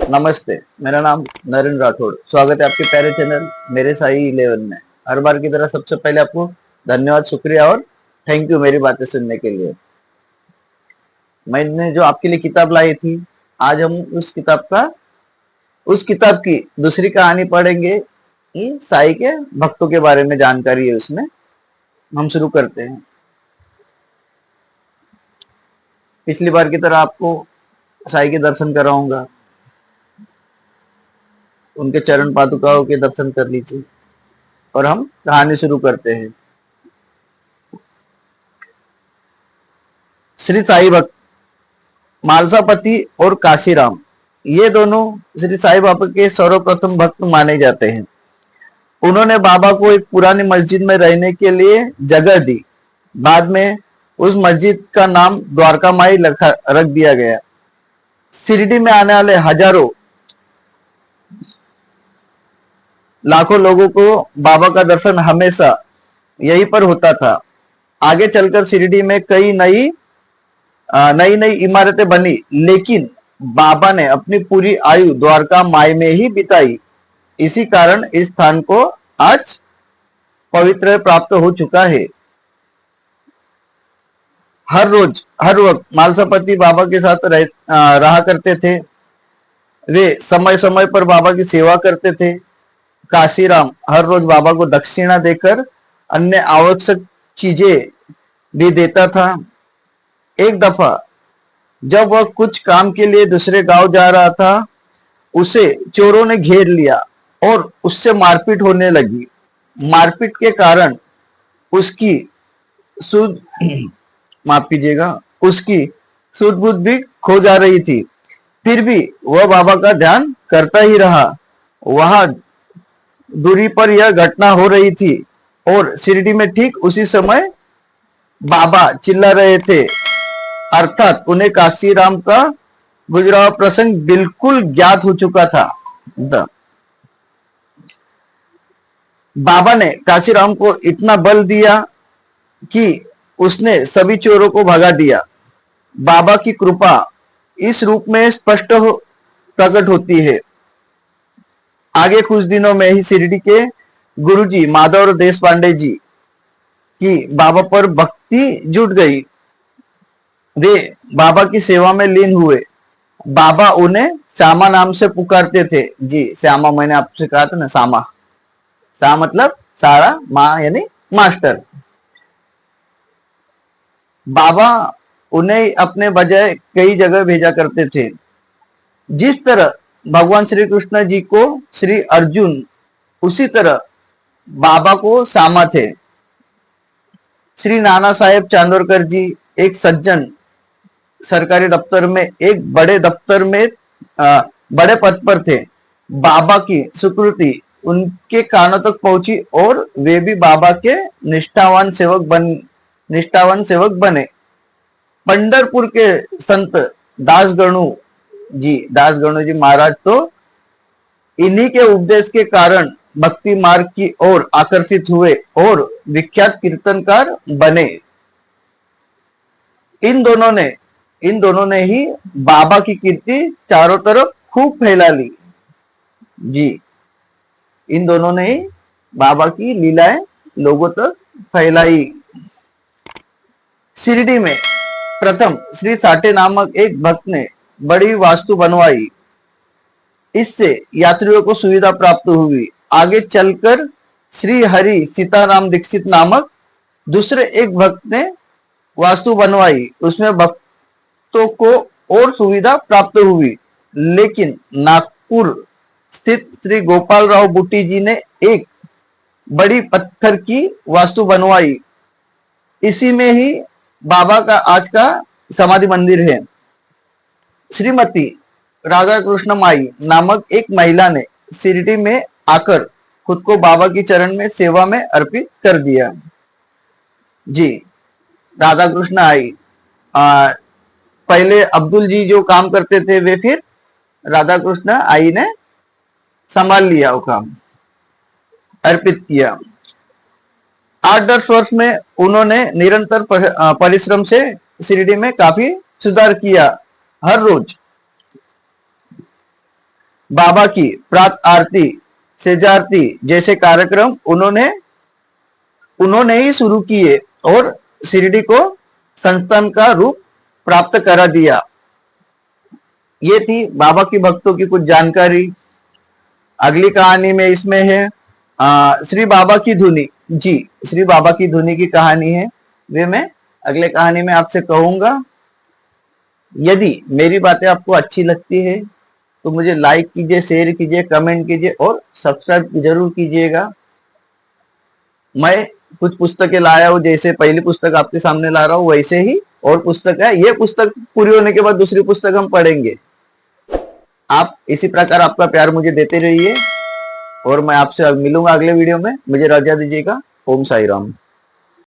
नमस्ते, मेरा नाम नरेंद्र राठौड़। स्वागत है आपके प्यारे चैनल मेरे साई 11 में। हर बार की तरह सबसे पहले आपको धन्यवाद, शुक्रिया और थैंक यू मेरी बातें सुनने के लिए। मैंने जो आपके लिए किताब लाई थी, आज हम उस किताब की दूसरी कहानी पढ़ेंगे। ये साई के भक्तों के बारे में जानकारी है उसमें। हम शुरू करते हैं। पिछली बार की तरह आपको साई के दर्शन कराऊंगा, उनके चरण पादुकाओं के दर्शन कर लीजिए और हम कहानी शुरू करते हैं। श्री साई भक्त मालसापति और काशीराम, ये दोनों श्री साई बाबा के सर्वप्रथम भक्त माने जाते हैं। उन्होंने बाबा को एक पुरानी मस्जिद में रहने के लिए जगह दी। बाद में उस मस्जिद का नाम द्वारका माई रख दिया गया। शिरडी में आने वाले हजारों लाखों लोगों को बाबा का दर्शन हमेशा यहीं पर होता था। आगे चलकर शिरडी में कई नई नई इमारतें बनी, लेकिन बाबा ने अपनी पूरी आयु द्वारका माई में ही बिताई। इसी कारण इस स्थान को आज पवित्र प्राप्त हो चुका है। हर रोज हर वक्त मालसापति बाबा के साथ रहा करते थे। वे समय समय पर बाबा की सेवा करते थे। काशीराम हर रोज बाबा को दक्षिणा देकर अन्य आवश्यक चीजें भी देता था। एक दफा जब वह कुछ काम के लिए दूसरे गांव जा रहा था, उसे चोरों ने घेर लिया और उससे मारपीट होने लगी। मारपीट के कारण उसकी सुध माफ कीजिएगा, उसकी सुध बुध भी खो जा रही थी। फिर भी वह बाबा का ध्यान करता ही रहा। वहां दूरी पर यह घटना हो रही थी और शिरडी में ठीक उसी समय बाबा चिल्ला रहे थे, अर्थात उन्हें काशीराम का गुजरा हुआ प्रसंग बिल्कुल ज्ञात हो चुका था। बाबा ने काशीराम को इतना बल दिया कि उसने सभी चोरों को भगा दिया। बाबा की कृपा इस रूप में स्पष्ट प्रकट होती है। आगे कुछ दिनों में ही शिरडी के गुरुजी माधव देश पांडे जी की बाबा पर भक्ति जुट गई। वे बाबा की सेवा में लीन हुए। बाबा उन्हें श्यामा नाम से पुकारते थे। जी श्यामा, मैंने आपसे कहा था ना, श्यामा। सा मतलब सारा, माँ यानी मास्टर। बाबा उन्हें अपने बजाय कई जगह भेजा करते थे। जिस तरह भगवान श्री कृष्ण जी को श्री अर्जुन, उसी तरह बाबा को श्यामा थे। श्री नाना साहेब चांदोरकर जी एक सज्जन, सरकारी दफ्तर में एक बड़े दफ्तर में बड़े पद पर थे। बाबा की स्वीकृति उनके कानों तक पहुंची और वे भी बाबा के निष्ठावान सेवक बने। पंढरपुर के संत दासगणु जी महाराज तो इन्हीं के उपदेश के कारण भक्ति मार्ग की ओर आकर्षित हुए और विख्यात कीर्तनकार बने। इन दोनों ने ही बाबा की कीर्ति चारों तरफ खूब फैला ली। जी, इन दोनों ने ही बाबा की लीलाएं लोगों तक फैलाई। शिरडी में प्रथम श्री साठे नामक एक भक्त ने बड़ी वास्तु बनवाई। इससे यात्रियों को सुविधा प्राप्त हुई। आगे चलकर श्री हरि सीताराम दीक्षित नामक दूसरे एक भक्त ने वास्तु बनवाई। उसमें भक्तों को और सुविधा प्राप्त हुई। लेकिन नागपुर स्थित श्री गोपाल राव बुट्टी जी ने एक बड़ी पत्थर की वास्तु बनवाई। इसी में ही बाबा का आज का समाधि मंदिर है। श्रीमती राधा कृष्ण माई नामक एक महिला ने शिरडी में आकर खुद को बाबा की चरण में सेवा में अर्पित कर दिया। जी, राधा कृष्ण आई। पहले अब्दुल जी जो काम करते थे, वे फिर राधा कृष्ण आई ने संभाल लिया, वो काम अर्पित किया। 8-10 वर्ष में उन्होंने निरंतर परिश्रम से शिरडी में काफी सुधार किया। हर रोज बाबा की प्रात आरती, सेजारती जैसे कार्यक्रम उन्होंने उन्होंने ही शुरू किए और शिरडी को संस्थान का रूप प्राप्त करा दिया। ये थी बाबा की भक्तों की कुछ जानकारी। अगली कहानी में इसमें है श्री बाबा की धुनी। जी, श्री बाबा की धुनी की कहानी है, वे मैं अगले कहानी में आपसे कहूंगा। यदि मेरी बातें आपको अच्छी लगती है तो मुझे लाइक कीजिए, शेयर कीजिए, कमेंट कीजिए और सब्सक्राइब जरूर कीजिएगा। मैं कुछ पुस्तकें लाया हूं, जैसे पहली पुस्तक आपके सामने ला रहा हूं वैसे ही और पुस्तक है। ये पुस्तक पूरी होने के बाद दूसरी पुस्तक हम पढ़ेंगे। आप इसी प्रकार आपका प्यार मुझे देते रहिए और मैं आपसे मिलूंगा अगले वीडियो में। मुझे रजा दीजिएगा। ओम साई राम।